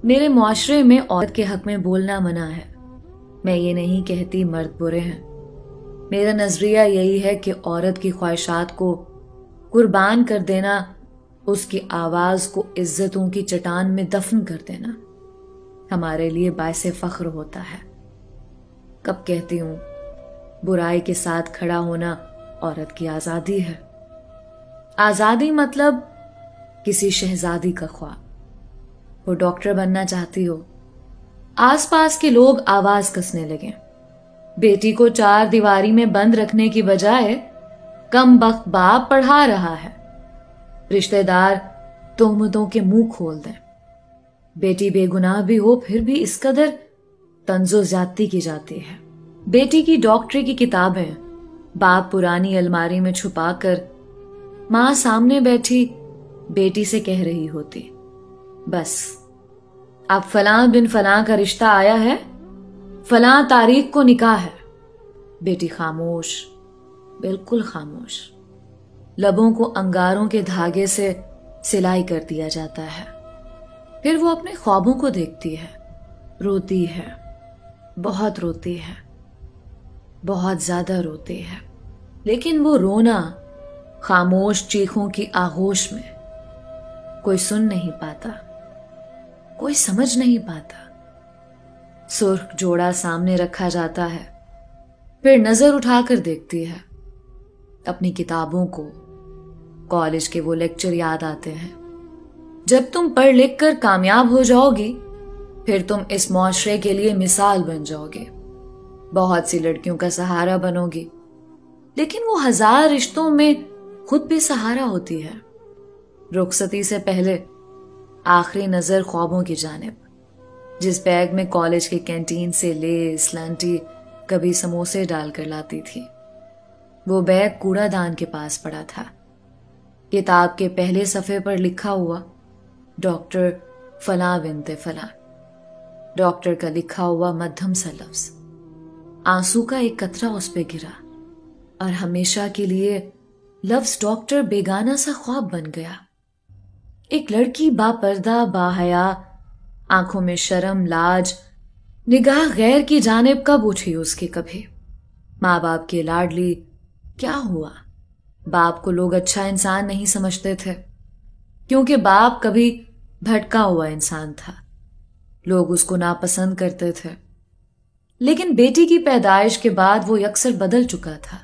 میرے معاشرے میں عورت کے حق میں بولنا منع ہے. میں یہ نہیں کہتی مرد برے ہیں. میرا نظریہ یہی ہے کہ عورت کی خواہشات کو قربان کر دینا، اس کی آواز کو عزتوں کی چٹان میں دفن کر دینا ہمارے لیے باعث فخر ہوتا ہے. کب کہتی ہوں برائی کے ساتھ کھڑا ہونا عورت کی آزادی ہے. آزادی مطلب کسی شہزادی کا خواب. وہ ڈاکٹر بننا چاہتی ہو، آس پاس کے لوگ آواز کسنے لگیں. بیٹی کو 4 دیواری میں بند رکھنے کی بجائے کم بخت باپ پڑھا رہا ہے. رشتہ دار تہمتوں کے منہ کھول دیں. بیٹی بے گناہ بھی ہو پھر بھی اس قدر طنز و زیادتی کی جاتی ہے. بیٹی کی ڈاکٹری کی کتابیں باپ پرانی الماری میں چھپا کر ماں سامنے بیٹھی بیٹی سے کہہ رہی ہوتی، بس اب فلاں بن فلاں کا رشتہ آیا ہے، فلاں تاریخ کو نکاح ہے. بیٹی خاموش، بالکل خاموش. لبوں کو انگاروں کے دھاگے سے سلائی کر دیا جاتا ہے. پھر وہ اپنے خوابوں کو دیکھتی ہے، روتی ہے، بہت روتی ہے، بہت زیادہ روتی ہے. لیکن وہ رونا خاموش چیخوں کی آغوش میں کوئی سن نہیں پاتا، کوئی سمجھ نہیں پاتا. سرخ جوڑا سامنے رکھا جاتا ہے، پھر نظر اٹھا کر دیکھتی ہے. اپنی کتابوں کو، کالج کے وہ لیکچر یاد آتے ہیں. جب تم پڑھ لکھ کر کامیاب ہو جاؤ گی پھر تم اس معاشرے کے لیے مثال بن جاؤ گے، بہت سی لڑکیوں کا سہارا بنو گی. لیکن وہ 1000 رشتوں میں خود بھی سہارا ہوتی ہے. رخصتی سے پہلے آخری نظر خوابوں کی جانب، جس بیگ میں کالج کے کینٹین سے لیس لانٹی کبھی سموسے ڈال کر لاتی تھی. وہ بیگ کوڑا دان کے پاس پڑا تھا. کتاب کے پہلے صفحے پر لکھا ہوا ڈاکٹر فلاں بنت فلاں. ڈاکٹر کا لکھا ہوا مدھم سا لفظ. آنسو کا ایک قطرہ اس پہ گرا اور ہمیشہ کے لیے لفظ ڈاکٹر بیگانہ سا خواب بن گیا. ایک لڑکی با پردہ، با حیا، آنکھوں میں شرم، لاج، نگاہ غیر کی جانب کب اٹھی اس کی کبھی. ماں باپ کی لاڈلی. کیا ہوا؟ باپ کو لوگ اچھا انسان نہیں سمجھتے تھے کیونکہ باپ کبھی بھٹکا ہوا انسان تھا. لوگ اس کو ناپسند کرتے تھے. لیکن بیٹی کی پیدائش کے بعد وہ یکسر بدل چکا تھا.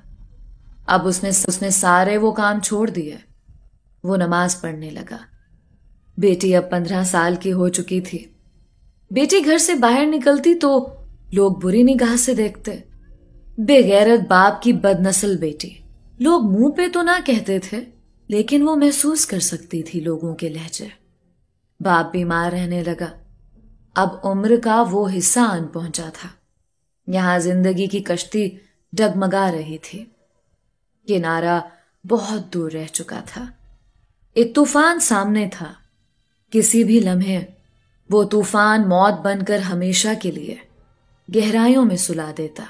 اب اس نے سارے وہ کام چھوڑ دیے. وہ نماز پڑھنے لگا. بیٹی اب 15 سال کی ہو چکی تھی. بیٹی گھر سے باہر نکلتی تو لوگ بری نگاہ سے دیکھتے. بے غیرت باپ کی بد نسل بیٹی. لوگ منہ پہ تو نہ کہتے تھے لیکن وہ محسوس کر سکتی تھی لوگوں کے لہجے. باپ بیمار رہنے لگا. اب عمر کا وہ حصہ آن پہنچا تھا. یہاں زندگی کی کشتی ڈگمگا رہی تھی. کنارہ بہت دور رہ چکا تھا. ایک طوفان سامنے تھا. کسی بھی لمحے وہ طوفان موت بن کر ہمیشہ کے لیے گہرائیوں میں سلا دیتا.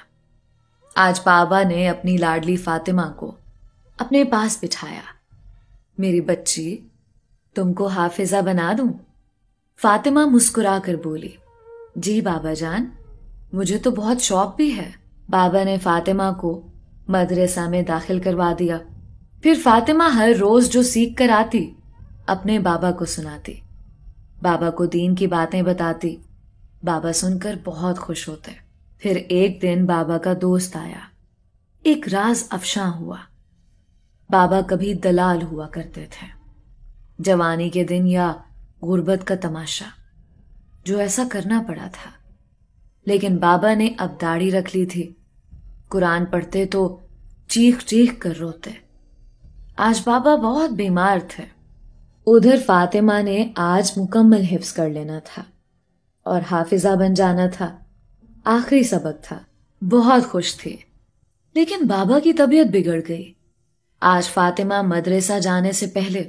آج بابا نے اپنی لاڈلی فاطمہ کو اپنے پاس بٹھایا. میری بچی، تم کو حافظہ بنا دوں؟ فاطمہ مسکرا کر بولی، جی بابا جان، مجھے تو بہت شوق بھی ہے. بابا نے فاطمہ کو مدرسہ میں داخل کروا دیا. پھر فاطمہ ہر روز جو سیکھ کر آتی اپنے بابا کو سناتی. بابا کو دین کی باتیں بتاتی. بابا سن کر بہت خوش ہوتے. پھر ایک دن بابا کا دوست آیا. ایک راز افشاں ہوا. بابا کبھی دلال ہوا کرتے تھے. جوانی کے دن یا غربت کا تماشا، جو ایسا کرنا پڑا تھا. لیکن بابا نے اب داڑھی رکھ لی تھی. قرآن پڑھتے تو چیخ چیخ کر روتے. آج بابا بہت بیمار تھے. ادھر فاطمہ نے آج مکمل حفظ کر لینا تھا اور حافظہ بن جانا تھا. آخری سبق تھا. بہت خوش تھی. لیکن بابا کی طبیعت بگڑ گئی. آج فاطمہ مدرسہ جانے سے پہلے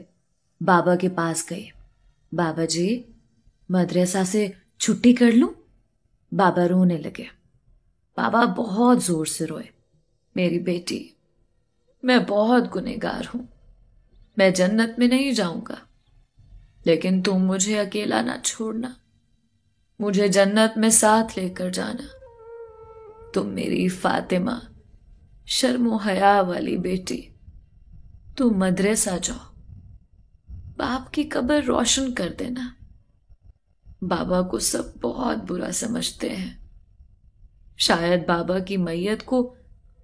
بابا کے پاس گئی. بابا جی، مدرسہ سے چھٹی کر لوں؟ بابا رونے لگے. بابا بہت زور سے روئے. میری بیٹی، میں بہت گنہگار ہوں. میں جنت میں نہیں جاؤں گا لیکن تم مجھے اکیلا نہ چھوڑنا. مجھے جنت میں ساتھ لے کر جانا۔ تم میری فاطمہ، شرم و حیا والی بیٹی، تم مدرسہ جاؤ، باپ کی قبر روشن کر دینا۔ بابا کو سب بہت برا سمجھتے ہیں، شاید بابا کی میت کو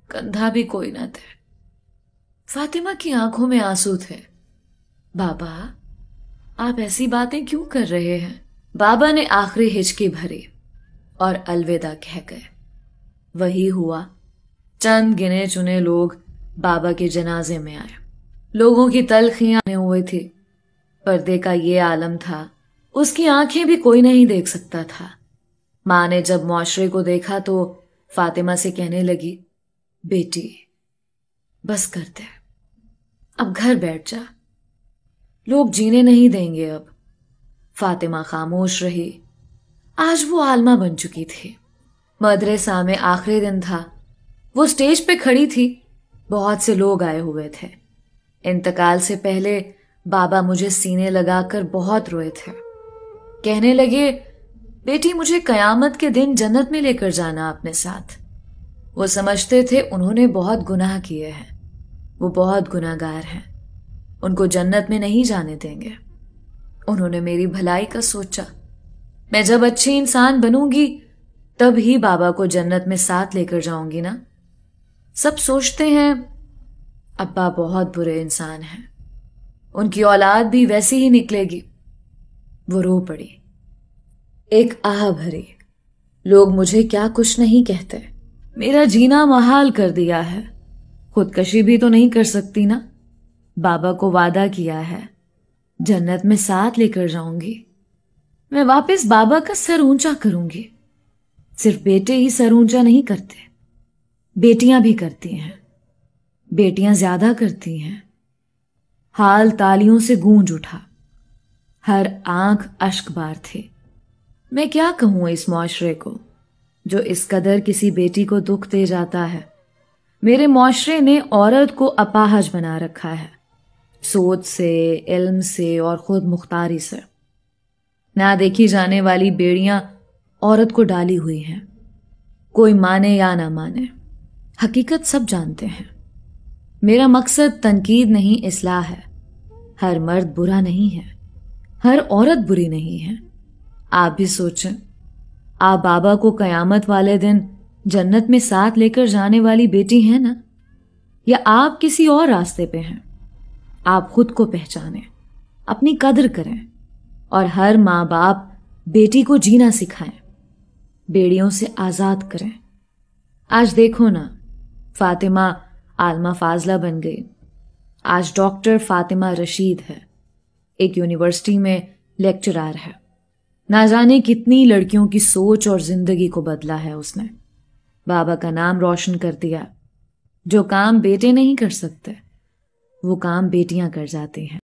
کندھا بھی کوئی نہ دے۔ فاطمہ کی آنکھوں میں آنسو تھے۔ بابا، آپ ایسی باتیں کیوں کر رہے ہیں؟ بابا نے آخری ہچکی بھری اور الوداع کہہ گئے۔ وہی ہوا، چند گنے چنے لوگ بابا کے جنازے میں آئے۔ لوگوں کی تلخیاں ہوئے تھی۔ پردے کا یہ عالم تھا، اس کی آنکھیں بھی کوئی نہیں دیکھ سکتا تھا۔ ماں نے جب معاشرے کو دیکھا تو فاطمہ سے کہنے لگی، بیٹی بس کر دے، اب گھر بیٹھ جا، لوگ جینے نہیں دیں گے اب۔ فاطمہ خاموش رہی۔ آج وہ عالمہ بن چکی تھی۔ مدرسہ میں آخری دن تھا، وہ سٹیج پہ کھڑی تھی، بہت سے لوگ آئے ہوئے تھے۔ انتقال سے پہلے بابا مجھے سینے لگا کر بہت روئے تھے۔ کہنے لگے، بیٹی مجھے قیامت کے دن جنت میں لے کر جانا اپنے ساتھ۔ وہ سمجھتے تھے انہوں نے بہت گناہ کیے ہیں، وہ بہت گناہ گار ہیں، ان کو جنت میں نہیں جانے دیں گے۔ انہوں نے میری بھلائی کا سوچا، میں جب اچھی انسان بنوں گی تب ہی بابا کو جنت میں ساتھ لے کر جاؤں گی نا۔ سب سوچتے ہیں ابا بہت برے انسان ہیں، ان کی اولاد بھی ویسی ہی نکلے گی۔ وہ رو پڑی، ایک آہ بھری، لوگ مجھے کیا کچھ نہیں کہتے، میرا جینا محال کر دیا ہے، خودکشی بھی تو نہیں کر سکتی نا۔ بابا کو وعدہ کیا ہے جنت میں ساتھ لے کر جاؤں گی، میں واپس بابا کا سر اونچا کروں گی۔ صرف بیٹے ہی سر اونچا نہیں کرتے، بیٹیاں بھی کرتی ہیں، بیٹیاں زیادہ کرتی ہیں۔ حال تالیوں سے گونج اٹھا، ہر آنکھ اشک بار تھی۔ میں کیا کہوں اس معاشرے کو جو اس قدر کسی بیٹی کو دکھ دے جاتا ہے۔ میرے معاشرے نے عورت کو اپاہج بنا رکھا ہے، سوچ سے، علم سے اور خود مختاری سے۔ نہ دیکھی جانے والی بیڑیاں عورت کو ڈالی ہوئی ہیں، کوئی مانے یا نہ مانے، حقیقت سب جانتے ہیں۔ میرا مقصد تنقید نہیں، اصلاح ہے۔ ہر مرد برا نہیں ہے، ہر عورت بری نہیں ہے۔ آپ بھی سوچیں، آپ بابا کو قیامت والے دن جنت میں ساتھ لے کر جانے والی بیٹی ہیں نا، یا آپ کسی اور راستے پہ ہیں؟ آپ خود کو پہچانیں، اپنی قدر کریں، اور ہر ماں باپ بیٹی کو جینا سکھائیں، بیڑیوں سے آزاد کریں۔ آج دیکھو نا، فاطمہ عالمہ فاضلہ بن گئی، آج ڈاکٹر فاطمہ رشید ہے، ایک یونیورسٹی میں لیکچرار ہے۔ نہ جانے کتنی لڑکیوں کی سوچ اور زندگی کو بدلا ہے اس نے۔ بابا کا نام روشن کر دیا۔ جو کام بیٹے نہیں کر سکتے وہ کام بیٹیاں کر جاتی ہیں۔